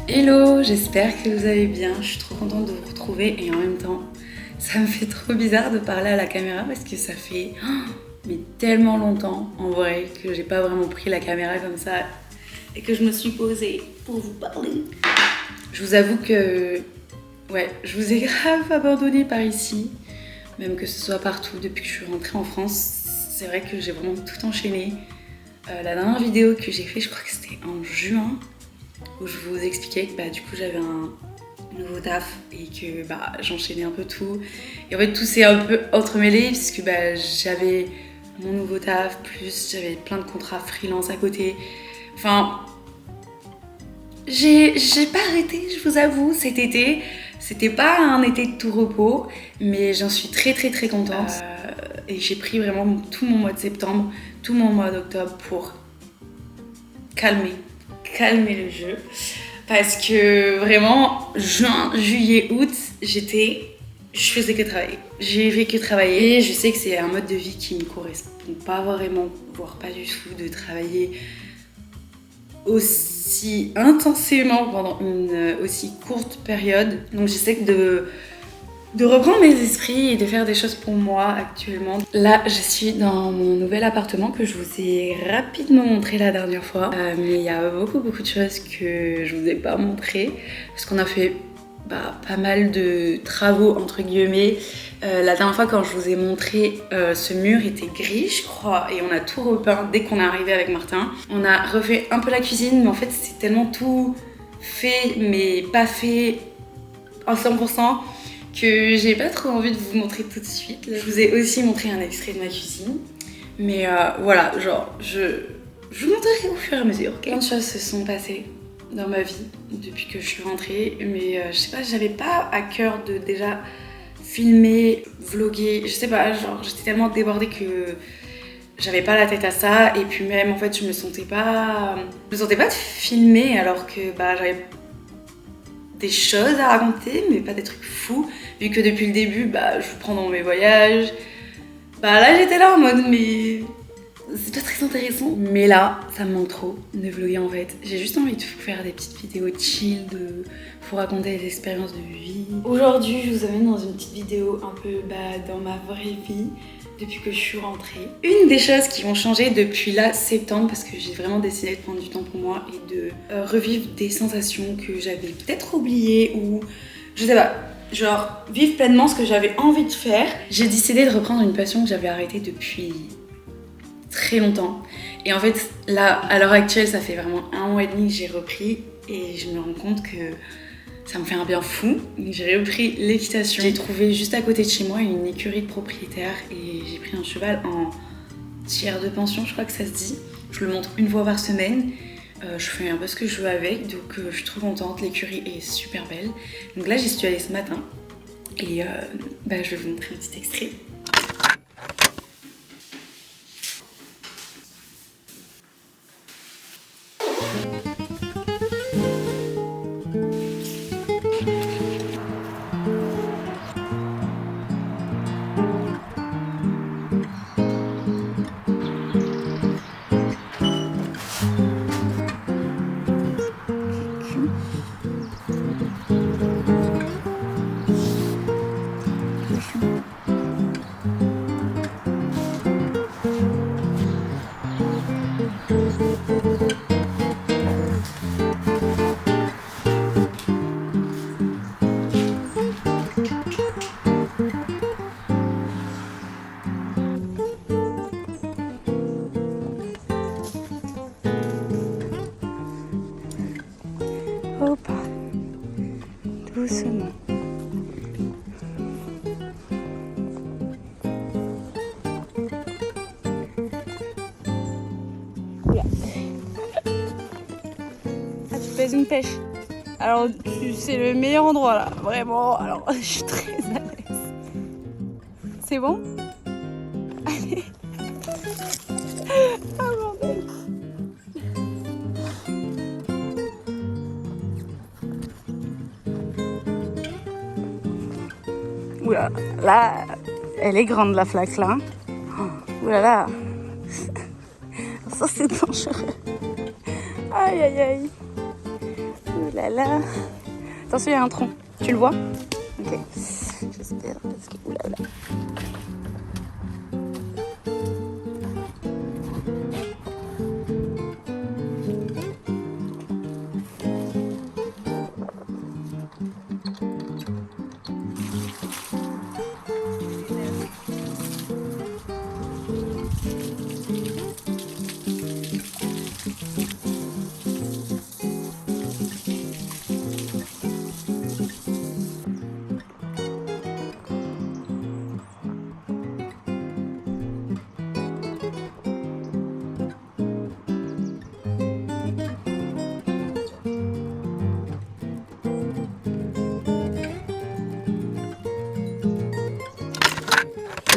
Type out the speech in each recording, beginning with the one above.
Hello, j'espère que vous allez bien. Je suis trop contente de vous retrouver et en même temps, ça me fait trop bizarre de parler à la caméra parce que ça fait mais tellement longtemps en vrai que j'ai pas vraiment pris la caméra comme ça et que je me suis posée pour vous parler. Je vous avoue que je vous ai grave abandonné par ici, même que ce soit partout depuis que je suis rentrée en France. C'est vrai que j'ai vraiment tout enchaîné. La dernière vidéo que j'ai fait, je crois que c'était en juin, où je vous expliquais que du coup j'avais un nouveau taf et que j'enchaînais un peu tout. Et en fait tout s'est un peu entremêlé puisque j'avais mon nouveau taf, plus j'avais plein de contrats freelance à côté. Enfin, j'ai pas arrêté, je vous avoue, cet été. C'était pas un été de tout repos, mais j'en suis très contente. Et j'ai pris vraiment tout mon mois de septembre, tout mon mois d'octobre pour calmer le jeu. Parce que vraiment, juin, juillet, août, je faisais que travailler. J'ai fait que travailler. Et je sais que c'est un mode de vie qui me correspond pas vraiment, voire pas du tout, de travailler aussi intensément pendant une aussi courte période. Donc j'essaie de reprendre mes esprits et de faire des choses pour moi actuellement. Là, je suis dans mon nouvel appartement que je vous ai rapidement montré la dernière fois. Mais il y a beaucoup de choses que je vous ai pas montré parce qu'on a fait pas mal de travaux entre guillemets. La dernière fois quand je vous ai montré, ce mur était gris je crois et on a tout repeint dès qu'on est arrivé avec Martin. On a refait un peu la cuisine mais en fait c'est tellement tout fait mais pas fait à 100% que j'ai pas trop envie de vous montrer tout de suite. Là, je vous ai aussi montré un extrait de ma cuisine. Mais voilà, genre, je vous montrerai au fur et à mesure. Okay. Plein de choses se sont passées dans ma vie depuis que je suis rentrée. Mais je sais pas, j'avais pas à cœur de déjà filmer, vlogger. Je sais pas, genre, j'étais tellement débordée que j'avais pas la tête à ça. Et puis même, en fait, je me sentais pas de filmer alors que j'avais des choses à raconter, mais pas des trucs fous, vu que depuis le début, je vous prends dans mes voyages. Là, j'étais là en mode, mais c'est pas très intéressant. Mais là, ça me manque trop de vlogger en fait. J'ai juste envie de vous faire des petites vidéos chill, de vous raconter des expériences de vie. Aujourd'hui, je vous amène dans une petite vidéo un peu dans ma vraie vie, depuis que je suis rentrée. Une des choses qui ont changé depuis là, septembre, parce que j'ai vraiment décidé de prendre du temps pour moi et de revivre des sensations que j'avais peut-être oubliées ou je sais pas, genre vivre pleinement ce que j'avais envie de faire. J'ai décidé de reprendre une passion que j'avais arrêtée depuis très longtemps. Et en fait, là, à l'heure actuelle, ça fait vraiment 1 mois et demi que j'ai repris et je me rends compte que ça me fait un bien fou. J'ai repris l'équitation. J'ai trouvé juste à côté de chez moi une écurie de propriétaire et j'ai pris un cheval en tiers de pension, je crois que ça se dit. Je le monte une fois par semaine. Je fais un peu ce que je veux avec, donc je suis trop contente. L'écurie est super belle. Donc là, j'y suis allée ce matin et je vais vous montrer un petit extrait. Hop, doucement. Oula. Ah, tu fais une pêche. Alors, c'est le meilleur endroit là, vraiment. Alors, je suis très à l'aise. C'est bon? Allez. Ah, bordel. Oula, là, elle est grande la flaque là. Oula là, ça c'est dangereux. Aïe aïe aïe. là là. Attention, il y a un tronc. Tu le vois? Ok. J'espère parce que... Oula, oula.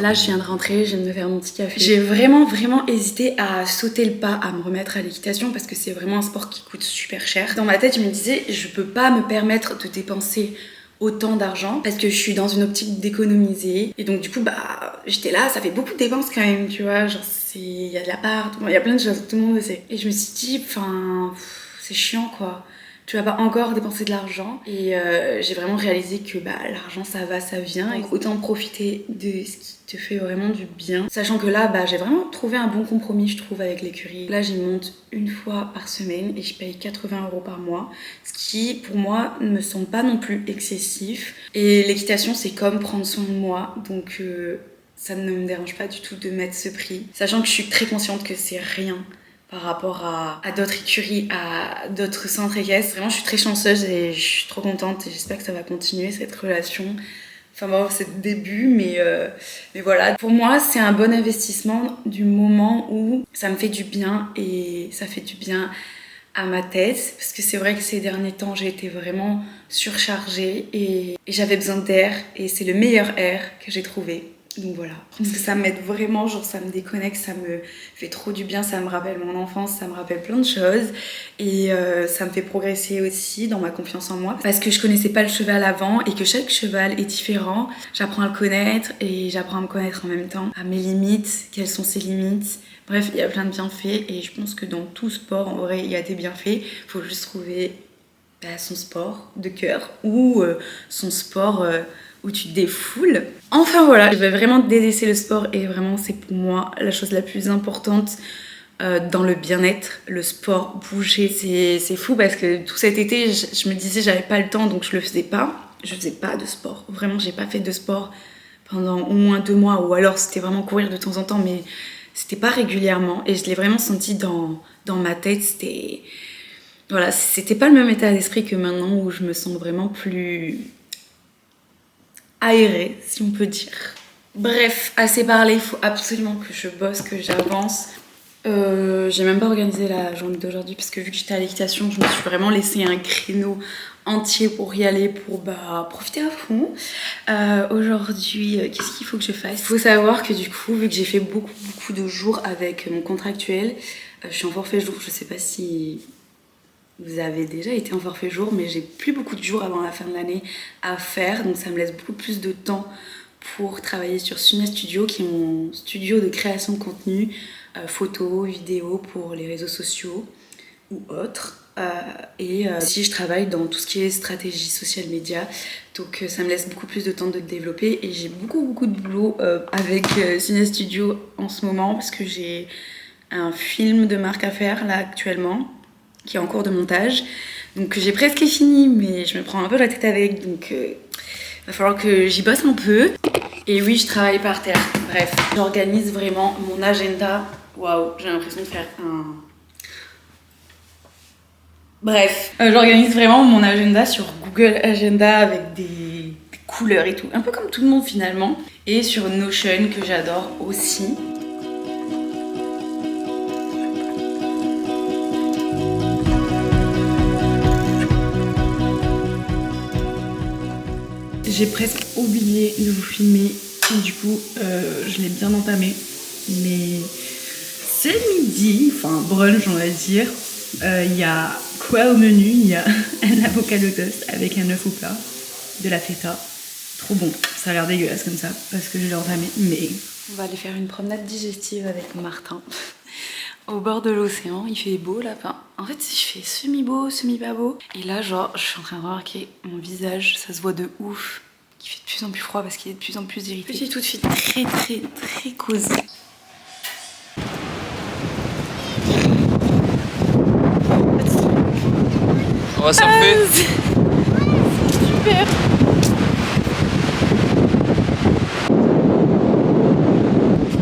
Là, je viens de rentrer, je viens de me faire mon petit café. J'ai vraiment hésité à sauter le pas, à me remettre à l'équitation parce que c'est vraiment un sport qui coûte super cher. Dans ma tête, je me disais, je peux pas me permettre de dépenser autant d'argent parce que je suis dans une optique d'économiser. Et donc, du coup, bah, j'étais là, ça fait beaucoup de dépenses quand même, tu vois. Genre, il y a de l'appart, il y a plein de choses, tout le monde le sait. Et je me suis dit, enfin, c'est chiant quoi. Tu vas pas encore dépenser de l'argent. Et j'ai vraiment réalisé que bah, l'argent ça va, ça vient. Et autant profiter de ce qui te fait vraiment du bien. Sachant que là, bah, j'ai vraiment trouvé un bon compromis, je trouve, avec l'écurie. Là, j'y monte une fois par semaine et je paye 80 € par mois. Ce qui, pour moi, ne me semble pas non plus excessif. Et l'équitation, c'est comme prendre soin de moi. Donc, ça ne me dérange pas du tout de mettre ce prix. Sachant que je suis très consciente que c'est rien par rapport à d'autres écuries, à d'autres centres équestres. Vraiment, je suis très chanceuse et je suis trop contente et j'espère que ça va continuer cette relation. Enfin bon, c'est le début, mais voilà. Pour moi, c'est un bon investissement du moment où ça me fait du bien et ça fait du bien à ma tête. Parce que c'est vrai que ces derniers temps, j'ai été vraiment surchargée et j'avais besoin d'air et c'est le meilleur air que j'ai trouvé. Donc voilà, parce que ça m'aide vraiment, genre ça me déconnecte, ça me fait trop du bien, ça me rappelle mon enfance, ça me rappelle plein de choses et ça me fait progresser aussi dans ma confiance en moi parce que je connaissais pas le cheval avant et que chaque cheval est différent. J'apprends à le connaître et j'apprends à me connaître en même temps, à mes limites, quelles sont ses limites. Bref, il y a plein de bienfaits et je pense que dans tout sport, en vrai, il y a des bienfaits. Il faut juste trouver son sport de cœur ou son sport où tu te défoules. Enfin voilà, je vais vraiment délaisser le sport et vraiment c'est pour moi la chose la plus importante dans le bien-être, le sport, bouger. C'est fou parce que tout cet été, je me disais j'avais pas le temps donc je le faisais pas. Je faisais pas de sport. Vraiment, j'ai pas fait de sport pendant au moins 2 mois ou alors c'était vraiment courir de temps en temps mais c'était pas régulièrement et je l'ai vraiment senti dans ma tête. Voilà, c'était pas le même état d'esprit que maintenant où je me sens vraiment plus aérée, si on peut dire. Bref, assez parlé, il faut absolument que je bosse, que j'avance. J'ai même pas organisé la journée d'aujourd'hui parce que vu que j'étais à l'équitation, je me suis vraiment laissé un créneau entier pour y aller, pour profiter à fond. Aujourd'hui, qu'est-ce qu'il faut que je fasse? Il faut savoir que du coup, vu que j'ai fait beaucoup de jours avec mon contrat actuel, je suis en forfait jour, je sais pas si vous avez déjà été en forfait jour, mais j'ai plus beaucoup de jours avant la fin de l'année à faire, donc ça me laisse beaucoup plus de temps pour travailler sur Sunia Studio, qui est mon studio de création de contenu, photos, vidéos pour les réseaux sociaux ou autres. Si je travaille dans tout ce qui est stratégie social media, donc ça me laisse beaucoup plus de temps de développer et j'ai beaucoup de boulot avec Sunia Studio en ce moment parce que j'ai un film de marque à faire là actuellement qui est en cours de montage. Donc j'ai presque fini, mais je me prends un peu la tête avec, donc il va falloir que j'y bosse un peu. Et oui, je travaille par terre. Bref, j'organise vraiment mon agenda. Waouh, j'ai l'impression de faire un... Bref, j'organise vraiment mon agenda sur Google Agenda avec des couleurs et tout. Un peu comme tout le monde finalement. Et sur Notion que j'adore aussi. J'ai presque oublié de vous filmer et du coup je l'ai bien entamé, mais c'est midi, enfin brunch on va dire. Il y a quoi au menu? Il y a un avocado toast avec un œuf au plat, de la feta, trop bon. Ça a l'air dégueulasse comme ça parce que je l'ai entamé, mais on va aller faire une promenade digestive avec Martin. au bord de l'océan, il fait beau là. Enfin, en fait, il fait semi-beau, semi-pas beau. Et là, genre, je suis en train de remarquer mon visage, ça se voit de ouf. Il fait de plus en plus froid parce qu'il est de plus en plus irrité. Petit outfit très très très cosy. On va surfer. Super.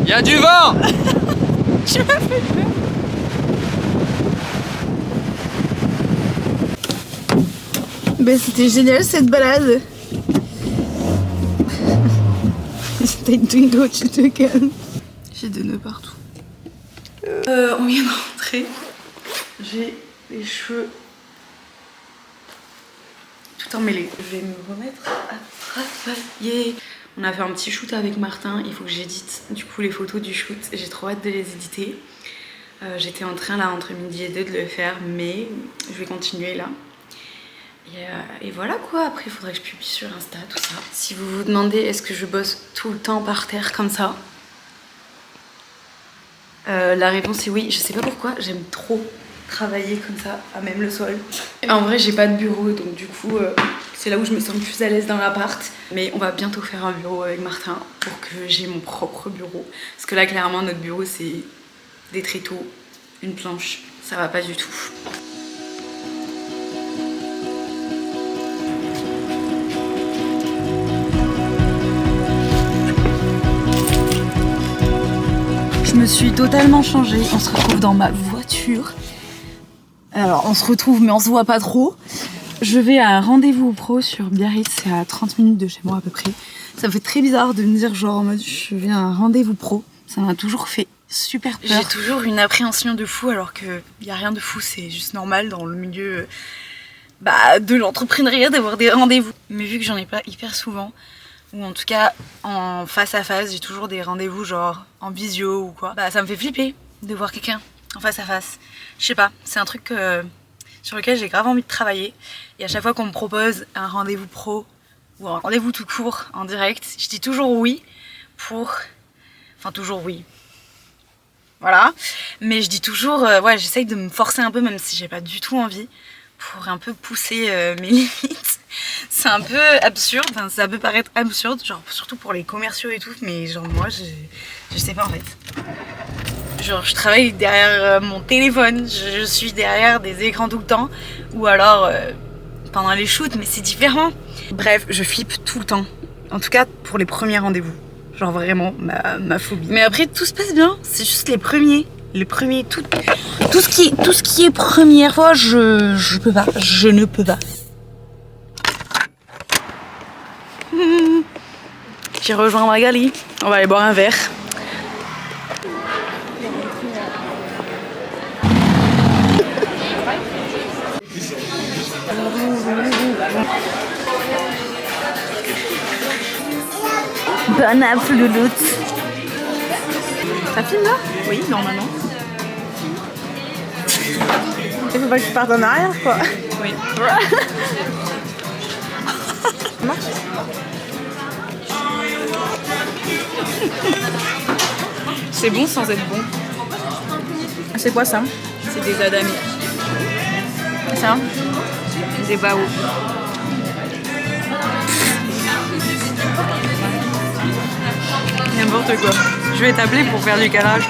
Il y a du vent. Tu m'as fait peur. Ben, c'était génial cette balade. T'as une Twingo, tu te calmes. J'ai des nœuds partout. On vient de rentrer. J'ai les cheveux tout emmêlés. Je vais me remettre à travailler. On a fait un petit shoot avec Martin. Il faut que j'édite du coup les photos du shoot. J'ai trop hâte de les éditer. J'étais en train là entre midi et 2 de le faire, mais je vais continuer là. Et voilà quoi, après il faudrait que je publie sur Insta, tout ça. Si vous vous demandez est-ce que je bosse tout le temps par terre comme ça, la réponse est oui. Je sais pas pourquoi, j'aime trop travailler comme ça, à même le sol. En vrai j'ai pas de bureau, donc du coup c'est là où je me sens le plus à l'aise dans l'appart. Mais on va bientôt faire un bureau avec Martin pour que j'ai mon propre bureau. Parce que là clairement notre bureau c'est des tréteaux, une planche, ça va pas du tout. Je me suis totalement changée, on se retrouve dans ma voiture. Alors on se retrouve mais on se voit pas trop. Je vais à un rendez-vous pro sur Biarritz, c'est à 30 minutes de chez moi à peu près. Ça me fait très bizarre de me dire genre en mode je vais à un rendez-vous pro. Ça m'a toujours fait super peur. J'ai toujours une appréhension de fou alors qu'il n'y a rien de fou, c'est juste normal dans le milieu de l'entrepreneuriat d'avoir des rendez-vous. Mais vu que j'en ai pas hyper souvent, ou en tout cas en face à face, j'ai toujours des rendez-vous genre en visio ou quoi. Ça me fait flipper de voir quelqu'un en face à face. Je sais pas, c'est un truc sur lequel j'ai grave envie de travailler. Et à chaque fois qu'on me propose un rendez-vous pro ou un rendez-vous tout court en direct, je dis toujours oui pour... Enfin toujours oui. Voilà. Mais je dis toujours, ouais, j'essaye de me forcer un peu même si j'ai pas du tout envie pour un peu pousser mes limites. C'est un peu absurde, enfin ça peut paraître absurde, genre surtout pour les commerciaux et tout, mais genre moi je sais pas en fait. Genre je travaille derrière mon téléphone, je suis derrière des écrans tout le temps, ou alors pendant les shoots, mais c'est différent. Bref, je flippe tout le temps, en tout cas pour les premiers rendez-vous, genre vraiment ma phobie. Mais après tout se passe bien, c'est juste les premiers, tout ce qui est première fois, je peux pas, je ne peux pas. J'ai rejoint Magali, on va aller boire un verre. Bonne app, louloute. Ça filme là? Oui, normalement. Il faut pas que tu partes en arrière, quoi. Oui. Ça marche. C'est bon sans être bon. C'est quoi ça? C'est des adami. Ça? Des bao. N'importe quoi. Je vais t'appeler pour faire du calage.